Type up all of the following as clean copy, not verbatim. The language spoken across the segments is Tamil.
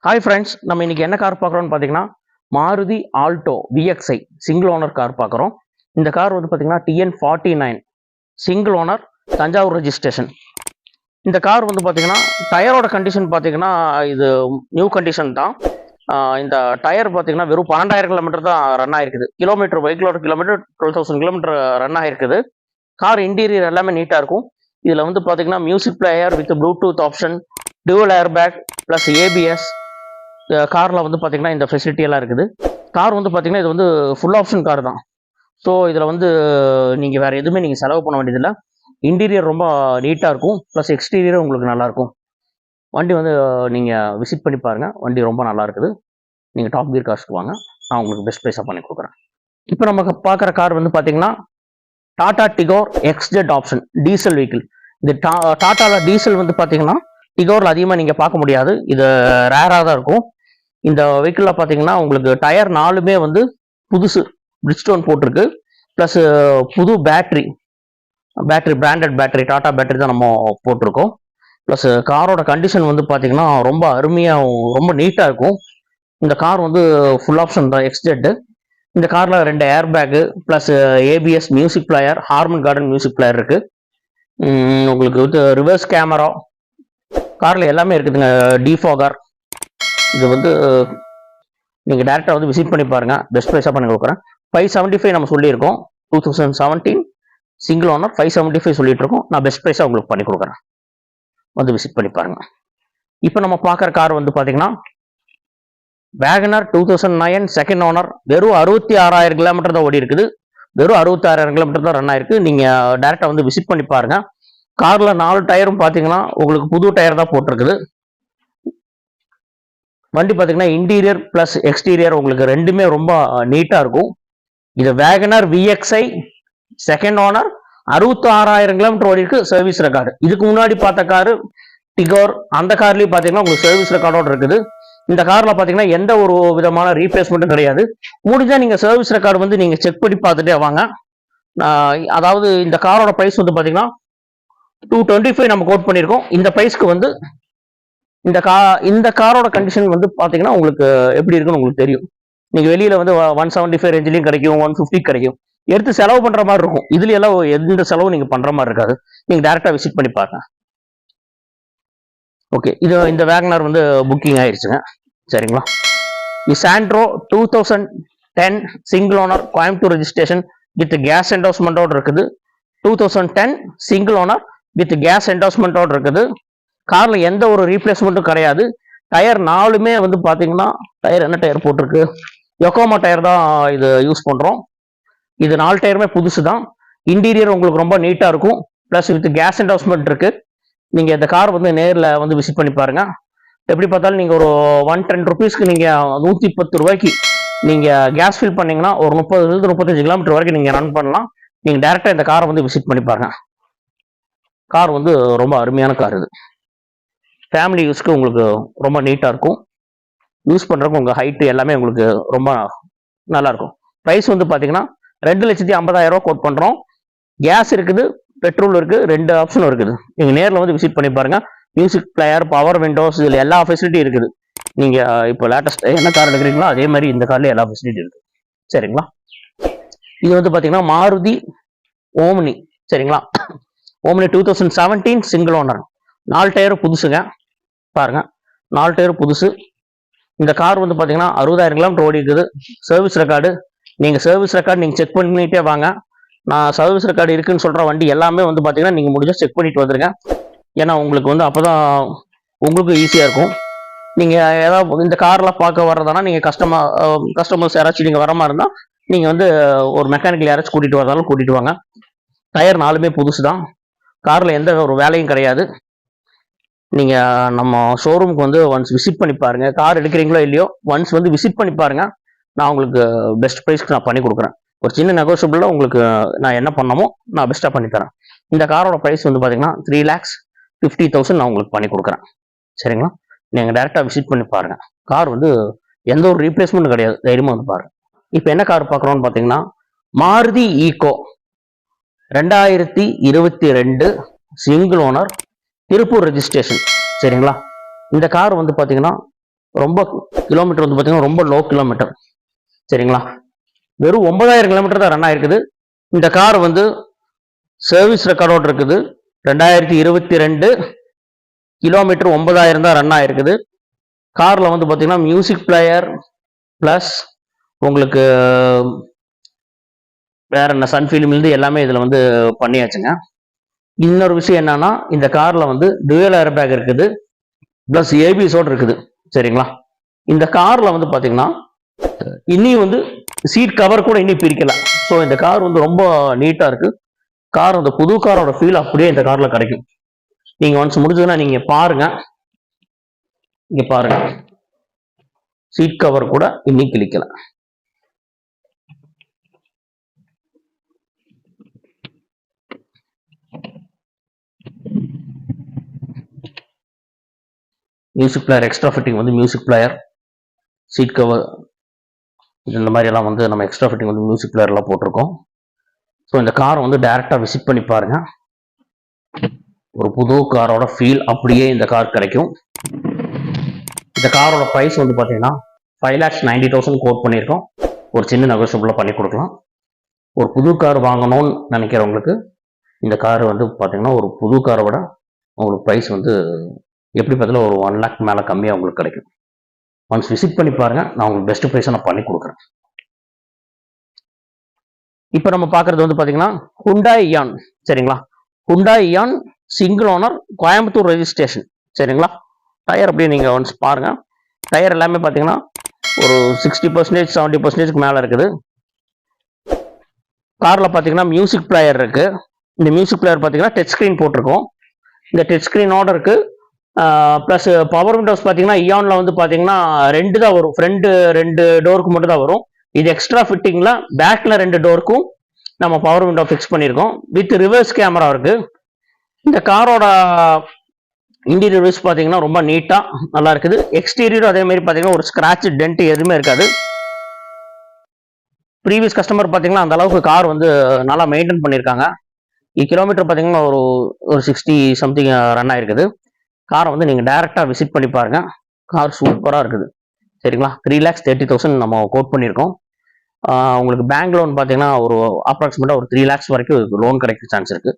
ஹாய் ஃப்ரெண்ட்ஸ், நம்ம இன்னைக்கு என்ன கார் பார்க்குறோம்னு பார்த்தீங்கன்னா Maruti Alto VXi single owner car பார்க்குறோம். இந்த கார் வந்து பார்த்தீங்கன்னா TN49 single owner, Thanjavur registration. இந்த கார் வந்து பார்த்தீங்கன்னா டயரோட கண்டிஷன் பார்த்தீங்கன்னா இது நியூ கண்டிஷன் தான். இந்த டயர் பார்த்தீங்கன்னா வெறும் 12,000 கிலோமீட்டர் தான் ரன் ஆயிருக்குது. கிலோமீட்டர் பைக்கிலோட கிலோமீட்டர் 12,000 கிலோமீட்டர் ரன் ஆயிருக்குது. கார் இன்டீரியர் எல்லாமே நீட்டாக இருக்கும். இதில் வந்து பார்த்தீங்கன்னா music player with Bluetooth option, dual air bag plus ABS. காரில் வந்து பார்த்தீங்கன்னா இந்த ஃபெசிலிட்டி எல்லாம் இருக்குது. கார் வந்து பார்த்தீங்கன்னா இது வந்து ஃபுல் ஆப்ஷன் கார் தான். ஸோ இதில் வந்து நீங்கள் வேறு எதுவுமே நீங்கள் செலவு பண்ண வேண்டியதில்லை. இன்டீரியர் ரொம்ப நீட்டாக இருக்கும், ப்ளஸ் எக்ஸ்டீரியரும் உங்களுக்கு நல்லாயிருக்கும். வண்டி வந்து நீங்கள் விசிட் பண்ணி பாருங்கள், வண்டி ரொம்ப நல்லா இருக்குது. நீங்கள் டாப் கியர் காஸ்ட் வாங்க, நான் உங்களுக்கு பெஸ்ட் ப்ரைஸாக பண்ணி கொடுக்குறேன். இப்போ நம்ம பார்க்குற கார் வந்து பார்த்தீங்கன்னா Tata Tigor XZ option diesel vehicle. இந்த டாட்டாவில் டீசல் வந்து பார்த்தீங்கன்னா டிகோரில் அதிகமாக நீங்கள் பார்க்க முடியாது, இது ரேராக தான் இருக்கும். இந்த வெஹிக்கிளில் பார்த்தீங்கன்னா உங்களுக்கு டயர் 4மே வந்து புதுசு பிரிட்ஜ்ஸ்டோன் போட்டிருக்கு. ப்ளஸ் புது battery branded battery, Tata battery தான் நம்ம போட்டிருக்கோம். ப்ளஸ் காரோட கண்டிஷன் வந்து பார்த்தீங்கன்னா ரொம்ப அருமையாக ரொம்ப நீட்டாக இருக்கும். இந்த கார் வந்து ஃபுல் ஆப்ஷன் தான் XZ. இந்த காரில் 2 air bag plus ABS, music player, Harman Kardon music player இருக்குது. உங்களுக்கு வந்து ரிவர்ஸ் கேமரா காரில் எல்லாமே இருக்குதுங்க. டிஃபாகர். இது வந்து நீங்கள் டேரெக்டாக வந்து விசிட் பண்ணி பாருங்கள், பெஸ்ட் ப்ரைஸாக பண்ணி கொடுக்குறேன். 575 நம்ம சொல்லியிருக்கோம். 2017 சிங்கிள் ஓனர் 575 சொல்லிட்டு இருக்கோம். நான் பெஸ்ட் ப்ரைஸாக உங்களுக்கு பண்ணி கொடுக்குறேன், வந்து விசிட் பண்ணி பாருங்கள். இப்போ நம்ம பார்க்குற கார் வந்து பார்த்தீங்கன்னா வேகனர் 2009 செகண்ட் ஓனர், வெறும் 66,000 கிலோமீட்டர் தான் ஓடி இருக்குது. வெறும் 66,000 கிலோமீட்டர் தான் ரன் ஆயிருக்கு. நீங்கள் டேரெக்டாக வந்து விசிட் பண்ணி பாருங்கள். காரில் 4 டயரும் பார்த்தீங்கன்னா உங்களுக்கு புது டயர் தான் போட்டிருக்குது. வண்டி பார்த்தீங்கன்னா இன்டீரியர் ப்ளஸ் எக்ஸ்டீரியர் உங்களுக்கு ரெண்டுமே ரொம்ப நீட்டாக இருக்கும். இது Wagon R VXI second owner, 66,000 kilometre ஓடி இருக்கு, சர்வீஸ் ரெக்கார்டு. இதுக்கு முன்னாடி பார்த்த காரு டிகோர், அந்த கார்லேயும் பார்த்தீங்கன்னா உங்களுக்கு சர்வீஸ் ரெக்கார்டோட இருக்குது. இந்த காரில் பார்த்தீங்கன்னா எந்த ஒரு விதமான ரீப்ளேஸ்மெண்ட்டும் கிடையாது. முடிஞ்சால் நீங்கள் சர்வீஸ் ரெக்கார்டு வந்து நீங்கள் செக் பண்ணி பார்த்துட்டே வாங்க. அதாவது இந்த காரோட ப்ரைஸ் வந்து பார்த்தீங்கன்னா 225 நம்ம கோட் பண்ணியிருக்கோம். இந்த ப்ரைஸ்க்கு வந்து இந்த காரோட கண்டிஷன் வந்து பார்த்தீங்கன்னா உங்களுக்கு எப்படி இருக்குன்னு உங்களுக்கு தெரியும். நீங்கள் வெளியில் வந்து 175 ரேஞ்சிலையும் கிடைக்கும், 150 கிடைக்கும். எடுத்து செலவு பண்ணுற மாதிரி இருக்கும். இதுல எல்லாம் எந்த செலவும் நீங்கள் பண்ணுற மாதிரி இருக்காது. நீங்கள் டேரெக்டாக விசிட் பண்ணி பாருங்க. ஓகே, இந்த வேகனர் வந்து புக்கிங் ஆயிடுச்சுங்க. சரிங்களா? Santro 2010 single owner, Coimbatore registration with gas என்டோஸ்மெண்ட்டோடு இருக்குது. 2010 சிங்கிள் ஓனர் வித் கேஸ் என்டோஸ்மெண்ட்டோடு இருக்குது. காரில் எந்த ஒரு ரீப்ளேஸ்மெண்ட்டும் கிடையாது. டயர் 4மே வந்து பார்த்தீங்கன்னா டயர் என்ன டயர் போட்டிருக்கு, யொக்கோமா டயர் தான் இது யூஸ் பண்ணுறோம். இது 4 டயருமே புதுசு தான். இன்டீரியர் உங்களுக்கு ரொம்ப நீட்டாக இருக்கும், ப்ளஸ் வித் கேஸ் என்டோஸ்மெண்ட் இருக்குது. நீங்கள் இந்த கார் வந்து நேரில் வந்து விசிட் பண்ணி பாருங்கள். எப்படி பார்த்தாலும் நீங்கள் ஒரு 110 ருபீஸ்க்கு நீங்கள் 110 ரூபாய்க்கு நீங்கள் கேஸ் ஃபில் பண்ணிங்கன்னா ஒரு 30-35 கிலோமீட்டர் வரைக்கும் நீங்கள் ரன் பண்ணலாம். நீங்கள் டேரெக்டாக இந்த காரை வந்து விசிட் பண்ணி பாருங்கள். கார் வந்து ரொம்ப அருமையான கார். இது ஃபேமிலி யூஸ்க்கு உங்களுக்கு ரொம்ப நீட்டாக இருக்கும். யூஸ் பண்ணுறதுக்கு உங்கள் ஹைட்டு எல்லாமே உங்களுக்கு ரொம்ப நல்லாயிருக்கும். ப்ரைஸ் வந்து பார்த்தீங்கன்னா 2,50,000 கோட் பண்ணுறோம். கேஸ் இருக்குது, பெட்ரோல் இருக்குது, 2 ஆப்ஷனும் இருக்குது. நீங்கள் நேரில் வந்து விசிட் பண்ணி பாருங்கள். மியூசிக் பிளேயர், பவர் விண்டோஸ், இதில் எல்லா ஃபெசிலிட்டியும் இருக்குது. நீங்கள் இப்போ லேட்டஸ்ட் என்ன கார் எடுக்கிறீங்களோ அதே மாதிரி இந்த கார்லேயே எல்லா ஃபெசிலிட்டியும் இருக்குது. சரிங்களா? இது வந்து பார்த்தீங்கன்னா மாருதி ஓம்னி. சரிங்களா? Omni 2017 single owner, 4 டயரும் புதுசுங்க. பாருங்க, 4 டயரும் புதுசு. இந்த கார் வந்து பார்த்தீங்கன்னா 60,000 கிலோமீட்டர் ஓடி இருக்குது. சர்வீஸ் ரெக்கார்டு நீங்கள் செக் பண்ணிட்டே வாங்க. நான் சர்வீஸ் ரெக்கார்டு இருக்குன்னு சொல்கிற வண்டி எல்லாமே வந்து பார்த்தீங்கன்னா நீங்கள் முடிஞ்சால் செக் பண்ணிட்டு வந்துருங்க. ஏன்னா உங்களுக்கு வந்து அப்போ தான் உங்களுக்கு ஈஸியாக இருக்கும். நீங்கள் ஏதாவது இந்த கார்லாம் பார்க்க வர்றதானா நீங்கள் கஸ்டமர்ஸ் யாராச்சும் நீங்கள் வர மாதிரி இருந்தால் நீங்கள் வந்து ஒரு மெக்கானிக்கல் யாராச்சும் கூட்டிகிட்டு வரதாலும் கூட்டிகிட்டு வாங்க. டயர் 4மே புதுசு தான். காரில் எந்த ஒரு வேலையும் கிடையாது. நீங்கள் நம்ம ஷோரூமுக்கு வந்து ஒன்ஸ் விசிட் பண்ணி பாருங்கள். கார் எடுக்கிறீங்களோ இல்லையோ ஒன்ஸ் வந்து விசிட் பண்ணி பாருங்கள். நான் உங்களுக்கு பெஸ்ட் ப்ரைஸ்க்கு நான் பண்ணி கொடுக்குறேன். ஒரு சின்ன நெகோஷியபிளில் உங்களுக்கு நான் என்ன பண்ணமோ நான் பெஸ்ட்டாக பண்ணித்தரேன். இந்த காரோட ப்ரைஸ் வந்து பார்த்தீங்கன்னா 3,50,000 நான் உங்களுக்கு பண்ணி கொடுக்குறேன். சரிங்களா? நீங்கள் டேரெக்டாக விசிட் பண்ணி பாருங்கள். கார் வந்து எந்த ஒரு ரீப்ளேஸ்மெண்ட்டும் கிடையாது, தைரியமாக வந்து பாருங்கள். இப்போ என்ன கார் பார்க்குறோன்னு பார்த்தீங்கன்னா Maruti Eeco 2022 single owner, Tiruppur registration. சரிங்களா? இந்த கார் வந்து பார்த்தீங்கன்னா ரொம்ப கிலோமீட்டர் வந்து பார்த்தீங்கன்னா ரொம்ப லோ கிலோமீட்டர். சரிங்களா, வெறும் 9000 கிலோமீட்டர் தான் ரன் ஆயிருக்குது. இந்த கார் வந்து சர்வீஸ் ரெக்கார்டோடு இருக்குது. 2022 கிலோமீட்டர் 9000 தான் ரன் ஆயிருக்குது. காரில் வந்து பார்த்தீங்கன்னா மியூசிக் பிளேயர் ப்ளஸ் உங்களுக்கு வேற என்ன சன்ஃபிலிம்லேருந்து எல்லாமே இதில் வந்து பண்ணியாச்சுங்க. இன்னொரு விஷயம் என்னன்னா, இந்த காரில் வந்து டுவல் ஏர் பேக் இருக்குது ப்ளஸ் ஏபிஎஸோடு இருக்குது. சரிங்களா, இந்த காரில் வந்து பார்த்தீங்கன்னா இனி வந்து சீட் கவர் கூட இனி பிரிக்கல. ஸோ இந்த கார் வந்து ரொம்ப நீட்டாக இருக்கு. கார் அந்த புது காரோட ஃபீல் அப்படியே இந்த காரில் கிடைக்கும். நீங்கள் ஒன்ஸ் முடிஞ்சதுன்னா நீங்கள் பாருங்க, இங்கே பாருங்க, சீட் கவர் கூட இன்னி கிளிக்கல. மியூசிக் பிளேயர் எக்ஸ்ட்ரா ஃபிட்டிங் வந்து மியூசிக் பிளேயர், சீட் கவர், இந்த மாதிரி எல்லாம் வந்து நம்ம எக்ஸ்ட்ரா ஃபிட்டிங் வந்து மியூசிக் பிளேயர்லாம் போட்டிருக்கோம். ஸோ இந்த காரை வந்து டைரெக்டாக விசிட் பண்ணி பாருங்க. ஒரு புது காரோட ஃபீல் அப்படியே இந்த கார் கிடைக்கும். இந்த காரோட ப்ரைஸ் வந்து பார்த்தீங்கன்னா 5,90,000 கோட் பண்ணியிருக்கோம். ஒரு சின்ன நெகோஷியபிளாக பண்ணி கொடுக்கலாம். ஒரு புது கார் வாங்கணும்னு நினைக்கிறவங்களுக்கு இந்த கார் வந்து பார்த்தீங்கன்னா ஒரு புது காரை விட உங்களுக்கு ப்ரைஸ் வந்து எப்படி பார்த்தாலும் ஒரு 1 lakh மேலே கம்மியாக உங்களுக்கு கிடைக்கும். ஒன்ஸ் விசிட் பண்ணி பாருங்கள், நான் உங்களுக்கு பெஸ்ட் ப்ரைஸை நான் பண்ணி கொடுக்குறேன். இப்போ நம்ம பார்க்குறது வந்து பார்த்தீங்கன்னா ஹுண்டாய் இயான். சரிங்களா, Hyundai Eon single owner, Coimbatore registration. சரிங்களா, டயர் அப்படியே நீங்கள் ஒன்ஸ் பாருங்கள். டயர் எல்லாமே பார்த்தீங்கன்னா ஒரு 60% 70%க்கு மேலே இருக்குது. காரில் பார்த்தீங்கன்னா மியூசிக் பிளேயர் இருக்குது. இந்த மியூசிக் பிளேயர் பார்த்தீங்கன்னா டச் ஸ்க்ரீன் போட்டிருக்கோம். இந்த டச் ஸ்க்ரீனோட இருக்குது. ப்ளஸ் பவர் விண்டோஸ் பார்த்தீங்கன்னா இயானில் வந்து பார்த்தீங்கன்னா 2 தான் வரும். ஃப்ரண்ட் 2 டோருக்கு மட்டும் தான் வரும். இது எக்ஸ்ட்ரா ஃபிட்டிங்கில் பேக்கில் 2 டோருக்கும் நம்ம பவர் விண்டோ ஃபிக்ஸ் பண்ணியிருக்கோம். வித் ரிவர்ஸ் கேமரா இருக்குது. இந்த காரோட இன்டீரியர் வைஸ் பார்த்தீங்கன்னா ரொம்ப நீட்டாக நல்லா இருக்குது. எக்ஸ்டீரியரும் அதே மாதிரி பார்த்தீங்கன்னா ஒரு ஸ்க்ராட்ச் டென்ட் எதுவுமே இருக்காது. ப்ரீவியஸ் கஸ்டமர் பார்த்தீங்கன்னா அந்த அளவுக்கு கார் வந்து நல்லா மெயின்டைன் பண்ணியிருக்காங்க. கிலோமீட்டர் பார்த்தீங்கன்னா ஒரு 60 சம்திங் ரன் ஆயிருக்குது. காரை வந்து நீங்கள் டைரெக்டாக விசிட் பண்ணி பாருங்கள். கார் சூப்பராக இருக்குது. சரிங்களா, 3,30,000 நம்ம கோட் பண்ணியிருக்கோம். உங்களுக்கு பேங்க் லோன் பார்த்தீங்கன்னா ஒரு அப்ராக்சிமேட்டாக ஒரு 3 lakhs வரைக்கும் லோன் கிடைக்க சான்ஸ் இருக்குது.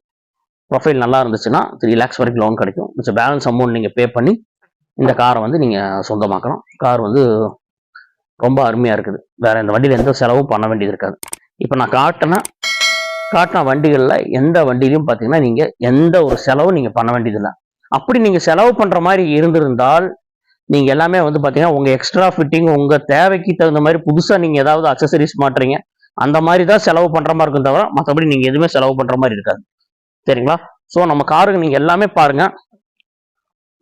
ப்ரொஃபைல் நல்லா இருந்துச்சுன்னா 3 lakhs வரைக்கும் லோன் கிடைக்கும். மிச்சம் பேலன்ஸ் அமௌண்ட் நீங்கள் பே பண்ணி இந்த காரை வந்து நீங்கள் சொந்தமாக்கலாம். கார் வந்து ரொம்ப அருமையாக இருக்குது. வேற இந்த வண்டியில் எந்த செலவும் பண்ண வேண்டியது இருக்காது. இப்போ நான் காட்டின வண்டிகளில் எந்த வண்டியிலையும் பார்த்தீங்கன்னா நீங்கள் எந்த ஒரு செலவும் நீங்கள் பண்ண வேண்டியதில்லை. அப்படி நீங்கள் செலவு பண்ணுற மாதிரி இருந்திருந்தால் நீங்கள் எல்லாமே வந்து பார்த்தீங்கன்னா உங்கள் எக்ஸ்ட்ரா ஃபிட்டிங் உங்கள் தேவைக்கு தகுந்த மாதிரி புதுசாக நீங்கள் ஏதாவது அக்சசரிஸ் மாட்டுறீங்க அந்த மாதிரி தான் செலவு பண்ணுற மாதிரி இருக்கும், தவிர மற்றபடி நீங்கள் எதுவுமே செலவு பண்ணுற மாதிரி இருக்காது. சரிங்களா, ஸோ நம்ம காருக்கு நீங்கள் எல்லாமே பாருங்கள்.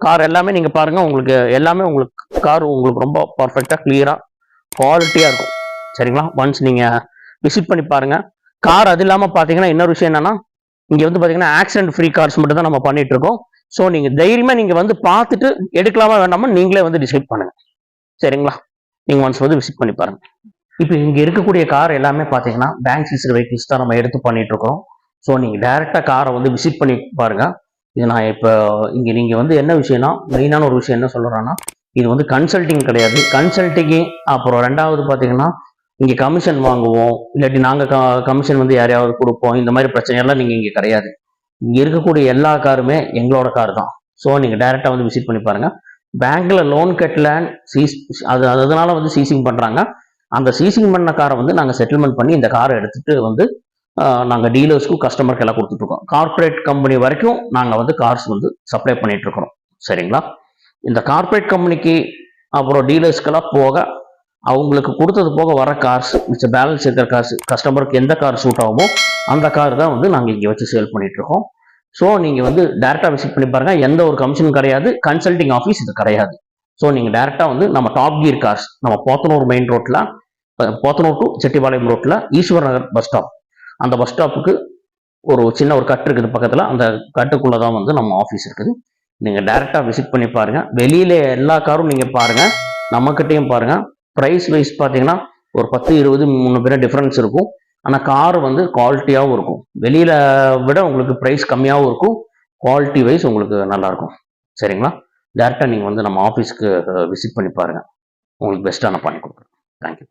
கார் எல்லாமே நீங்கள் பாருங்கள். உங்களுக்கு எல்லாமே உங்களுக்கு கார் உங்களுக்கு ரொம்ப பர்ஃபெக்டாக கிளியராக குவாலிட்டியாக இருக்கும். சரிங்களா, ஒன்ஸ் நீங்கள் விசிட் பண்ணி பாருங்கள். கார் அது இல்லாமல் பார்த்தீங்கன்னா இன்னொரு விஷயம் என்னன்னா, இங்கே வந்து பார்த்தீங்கன்னா ஆக்சிடென்ட் ஃப்ரீ கார்ஸ் மட்டும் தான் நம்ம பண்ணிட்டு இருக்கோம். ஸோ நீங்கள் தைரியமாக நீங்கள் வந்து பார்த்துட்டு எடுக்கலாமா வேண்டாமா நீங்களே வந்து டிசைட் பண்ணுங்கள். சரிங்களா, நீங்கள் ஒன்ஸ் வந்து விசிட் பண்ணி பாருங்கள். இப்போ இங்கே இருக்கக்கூடிய கார் எல்லாமே பார்த்தீங்கன்னா பேங்க் சீசர் வெஹிக்கிள்ஸ் தான் நம்ம எடுத்து பண்ணிட்டு இருக்கோம். ஸோ நீங்கள் டைரெக்டாக காரை வந்து விசிட் பண்ணி பாருங்கள். இது நான் இப்போ இங்கே நீங்கள் வந்து என்ன விஷயம்னா, மெயினான ஒரு விஷயம் என்ன சொல்கிறேன்னா, இது வந்து கன்சல்டிங் கிடையாது. கன்சல்டிங்கு அப்புறம் ரெண்டாவது பார்த்தீங்கன்னா இங்கே கமிஷன் வாங்குவோம், இல்லாட்டி நாங்கள் கமிஷன் வந்து யாரையாவது கொடுப்போம், இந்த மாதிரி பிரச்சனையெல்லாம் நீங்கள் இங்கே கிடையாது. இங்கே இருக்கக்கூடிய எல்லா காருமே எங்களோட கார் தான். ஸோ நீங்கள் டைரெக்டாக வந்து விசிட் பண்ணி பாருங்கள். பேங்க்கில் லோன் கட்டலன்னு அதனால வந்து சீசிங் பண்ணுறாங்க. அந்த சீசிங் பண்ண காரை வந்து நாங்கள் செட்டில்மெண்ட் பண்ணி இந்த காரை எடுத்துகிட்டு வந்து நாங்கள் டீலர்ஸ்க்கும் கஸ்டமருக்கு எல்லாம் கொடுத்துட்ருக்கோம். கார்பரேட் கம்பெனி வரைக்கும் நாங்கள் வந்து கார்ஸ் வந்து சப்ளை பண்ணிகிட்ருக்குறோம். சரிங்களா, இந்த கார்பரேட் கம்பெனிக்கு அப்புறம் டீலர்ஸ்க்கெல்லாம் போக அவங்களுக்கு கொடுத்தது போக வர கார்ஸ் மிச்ச பேலன்ஸ் இருக்கிற கார்ஸ் கஸ்டமருக்கு எந்த கார் சூட் ஆகுமோ அந்த கார் தான் வந்து நாங்கள் இங்கே வச்சு சேல் பண்ணிகிட்ருக்கோம். ஸோ நீங்கள் வந்து டேரெக்டாக விசிட் பண்ணி பாருங்கள். எந்த ஒரு கமிஷனும் கிடையாது, கன்சல்டிங் ஆஃபீஸ் இது கிடையாது. ஸோ நீங்கள் டேரெக்டாக வந்து நம்ம டாப் கியர் கார்ஸ் நம்ம போத்தனூர் மெயின் ரோட்டில், போத்தனூர் டு செட்டிபாளையம் ரோட்டில் ஈஸ்வர் நகர் பஸ் ஸ்டாப், அந்த பஸ் ஸ்டாப்புக்கு ஒரு சின்ன ஒரு கட்டு இருக்குது பக்கத்தில். அந்த கட்டுக்குள்ளே தான் வந்து நம்ம ஆஃபீஸ் இருக்குது. நீங்கள் டைரெக்டாக விசிட் பண்ணி பாருங்கள். வெளியில் எல்லா காரும் நீங்கள் பாருங்கள், நம்மக்கிட்டையும் பாருங்கள். ப்ரைஸ் வைஸ் பார்த்தீங்கன்னா ஒரு 10, 20, 3 டிஃப்ரென்ஸ் இருக்கும். ஆனால் கார் வந்து குவாலிட்டியாகவும் இருக்கும். வெளியில் விட உங்களுக்கு ப்ரைஸ் கம்மியாகவும் இருக்கும், குவாலிட்டி வைஸ் உங்களுக்கு நல்லாயிருக்கும். சரிங்களா, டேரெக்டாக நீங்கள் வந்து நம்ம ஆஃபீஸ்க்கு விசிட் பண்ணி பாருங்கள். உங்களுக்கு பெஸ்ட்டாக நான் பண்ணி கொடுக்குறேன். தேங்க்யூ.